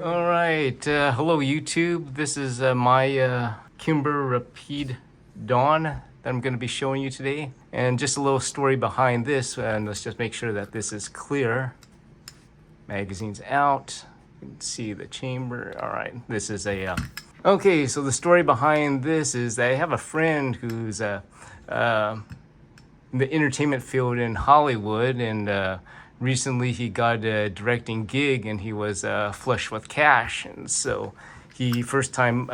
All right, hello YouTube. This is my Kimber Rapide Dawn that I'm going to be showing you today. And just a little story behind this, and let's just make sure that this is clear. Magazine's out. You can see the chamber. All right, this is a... Okay, so the story behind this is that I have a friend who's in the entertainment field in Hollywood, and recently he got a directing gig and he was flush with cash. And so he, first time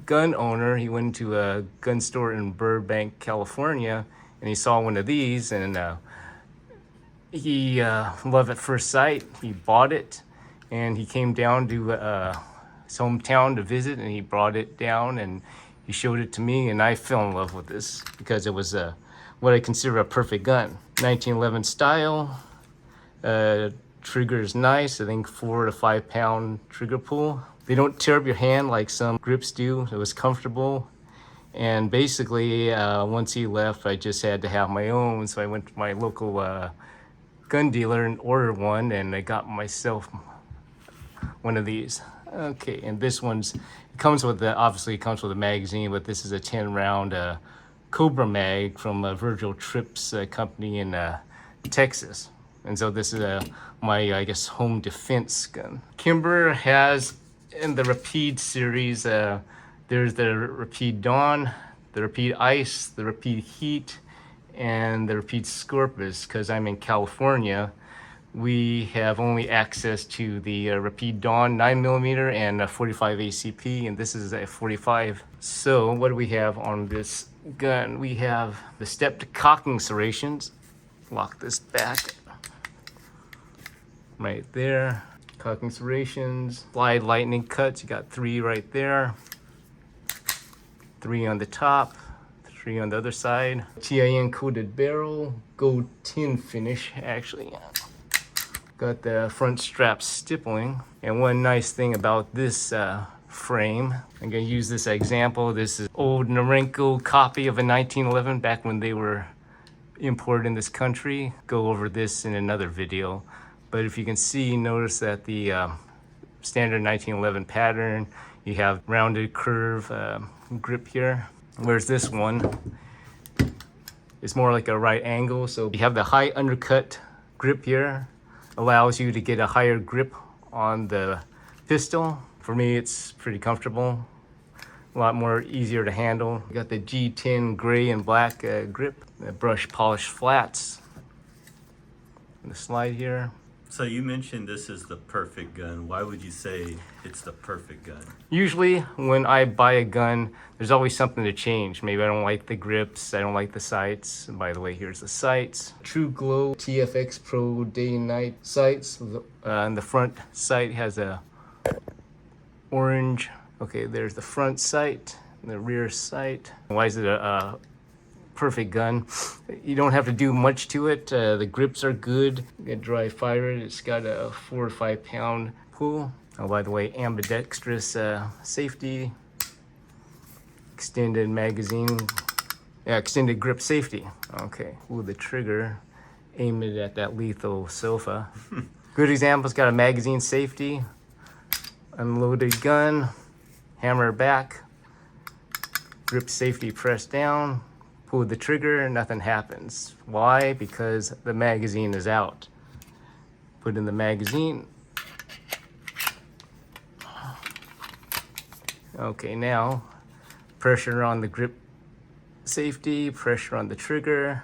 gun owner, he went to a gun store in Burbank, California, and he saw one of these, and he love at first sight. He bought it, and he came down to his hometown to visit, and he brought it down and he showed it to me, and I fell in love with this because it was what I consider a perfect gun. 1911 style. Trigger is nice. I think 4 to 5 pound trigger pull. They don't tear up your hand like some grips do. It was comfortable. And basically, once he left, I just had to have my own. So I went to my local gun dealer and ordered one, and I got myself one of these. Okay, and this one's, it comes with the, obviously it comes with a magazine, but this is a 10 round Cobra mag from Virgil Tripp's company in Texas. And so this is my, I guess, home defense gun. Kimber has, in the Rapide series, there's the Rapide Dawn, the Rapide Ice, the Rapide Heat, and the Rapide Scorpus. Because I'm in California, we have only access to the Rapide Dawn 9mm and 45 ACP, and this is a 45. So what do we have on this gun? We have the stepped cocking serrations. Lock this back. Right there. Cocking serrations. Slide lightning cuts. You got 3 right there. 3 on the top. 3 on the other side. TIN coated barrel. Gold tin finish, actually. Got the front strap stippling. And one nice thing about this frame, I'm going to use this example. This is old Norenko copy of a 1911 back when they were imported in this country. Go over this in another video. But if you can see, notice that the standard 1911 pattern, you have rounded curve grip here. Whereas this one is more like a right angle. So you have the high undercut grip here. Allows you to get a higher grip on the pistol. For me, it's pretty comfortable. A lot more easier to handle. You got the G10 gray and black grip. The brush polished flats. And the slide here. So you mentioned this is the perfect gun. Why would you say it's the perfect gun? Usually when I buy a gun, there's always something to change. Maybe I don't like the grips, I don't like the sights. And by the way, here's the sights. True Glow TFX Pro day and night sights. And the front sight has a orange. Okay, there's the front sight, and the rear sight. Why is it a perfect gun? You don't have to do much to it. The grips are good. You can dry fire it. It's got a 4 or 5 pound pull. Oh, by the way, ambidextrous safety, extended magazine, extended grip safety. Okay, ooh, the trigger, aim it at that lethal sofa. Good example, it's got a magazine safety, unloaded gun, hammer back, grip safety pressed down. Pull the trigger, nothing happens. Why? Because the magazine is out. Put in the magazine. Okay, now pressure on the grip safety, pressure on the trigger.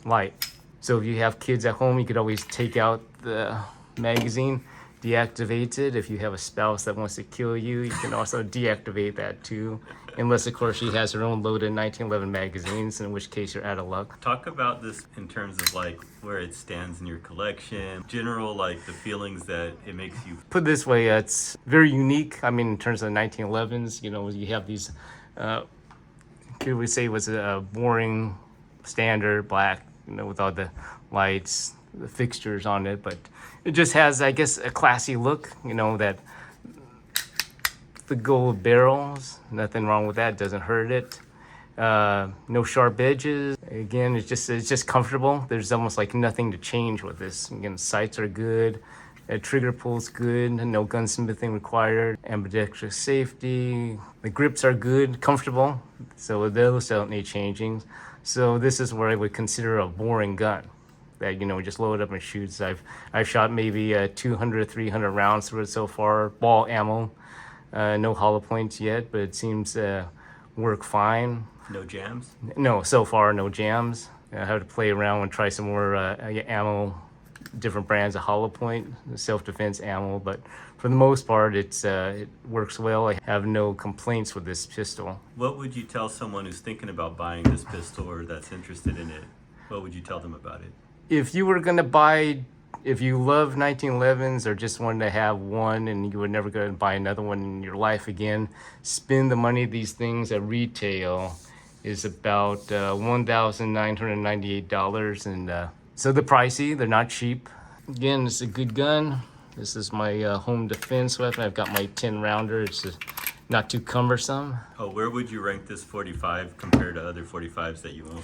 Light. So if you have kids at home, you could always take out the magazine, deactivate it. If you have a spouse that wants to kill you, you can also deactivate that too. Unless, of course, she has her own loaded 1911 magazines, in which case you're out of luck. Talk about this in terms of like where it stands in your collection, general, like the feelings that it makes you. Put it this way, it's very unique. I mean, in terms of the 1911s, you know, you have these, could we say it was a boring standard black, you know, with all the lights, the fixtures on it, but it just has, I guess, a classy look, you know, that the gold barrels, nothing wrong with that, doesn't hurt it. No sharp edges. Again, it's just comfortable. There's almost like nothing to change with this. Again, sights are good. Trigger pull's good, no gunsmithing required. Ambidextrous safety. The grips are good, comfortable, so those don't need changing. So this is where I would consider a boring gun. That, you know, just load up and shoots. I've shot maybe 200, 300 rounds through it so far. Ball ammo, no hollow points yet, but it seems work fine. No jams? No, so far no jams. I have to play around and try some more ammo, different brands of hollow point, self-defense ammo, but for the most part it works well. I have no complaints with this pistol. What would you tell someone who's thinking about buying this pistol or that's interested in it? What would you tell them about it? If you were gonna buy, if you love 1911s or just wanted to have one and you were never gonna buy another one in your life again, spend the money. These things at retail is about $1,998, and so they're pricey. They're not cheap. Again, it's a good gun. This is my home defense weapon. I've got my 10 rounder. It's not too cumbersome. Oh, where would you rank this 45 compared to other 45s that you own?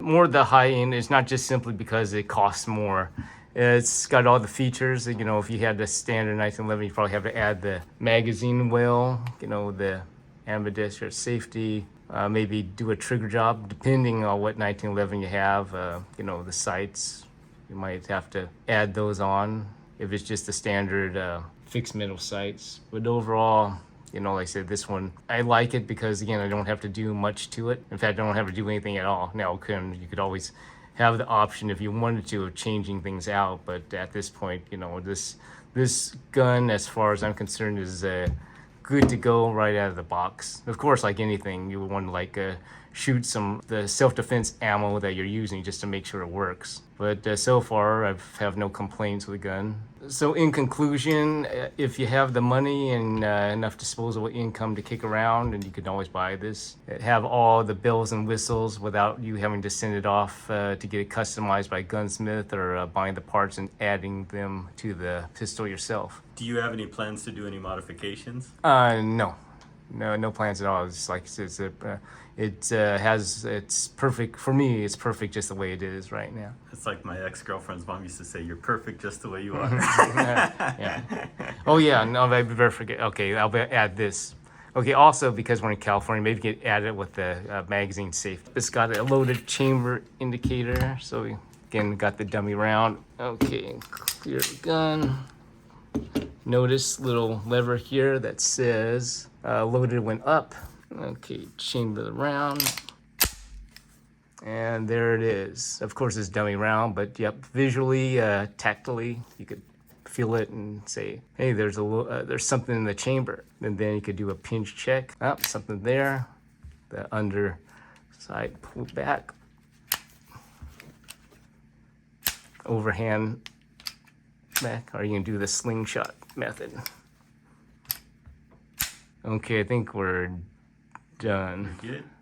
More the high end. It's not just simply because it costs more. It's got all the features. You know, if you had the standard 1911, you probably have to add the magazine well, you know, the ambidextrous safety, maybe do a trigger job, depending on what 1911 you have. You know, the sights, you might have to add those on if it's just the standard fixed metal sights. But overall, you know, like I said, this one, I like it because, again, I don't have to do much to it. In fact, I don't have to do anything at all. Now, you could always have the option if you wanted to of changing things out. But at this point, you know, this gun, as far as I'm concerned, is good to go right out of the box. Of course, like anything, you would want to like shoot the self-defense ammo that you're using just to make sure it works. But so far, I have no complaints with the gun. So in conclusion, if you have the money and enough disposable income to kick around, and you can always buy this. Have all the bells and whistles without you having to send it off to get it customized by a gunsmith or buying the parts and adding them to the pistol yourself. Do you have any plans to do any modifications? No plans at all. It's like it's perfect for me. It's perfect just the way it is right now. It's like my ex-girlfriend's mom used to say, "You're perfect just the way you are." Yeah. Oh yeah. No, I better forget. Okay, I'll add this. Okay. Also, because we're in California, maybe get added with the magazine safety. It's got a loaded chamber indicator. So we again got the dummy round. Okay, clear the gun. Notice little lever here that says loaded when up. Okay, chamber the round. And there it is. Of course, it's dummy round, but yep, visually, tactily, you could feel it and say, hey, there's something in the chamber. And then you could do a pinch check. Oh, something there. The underside pull back. Overhand back, or you can do the slingshot method. Okay, I think we're done. Good.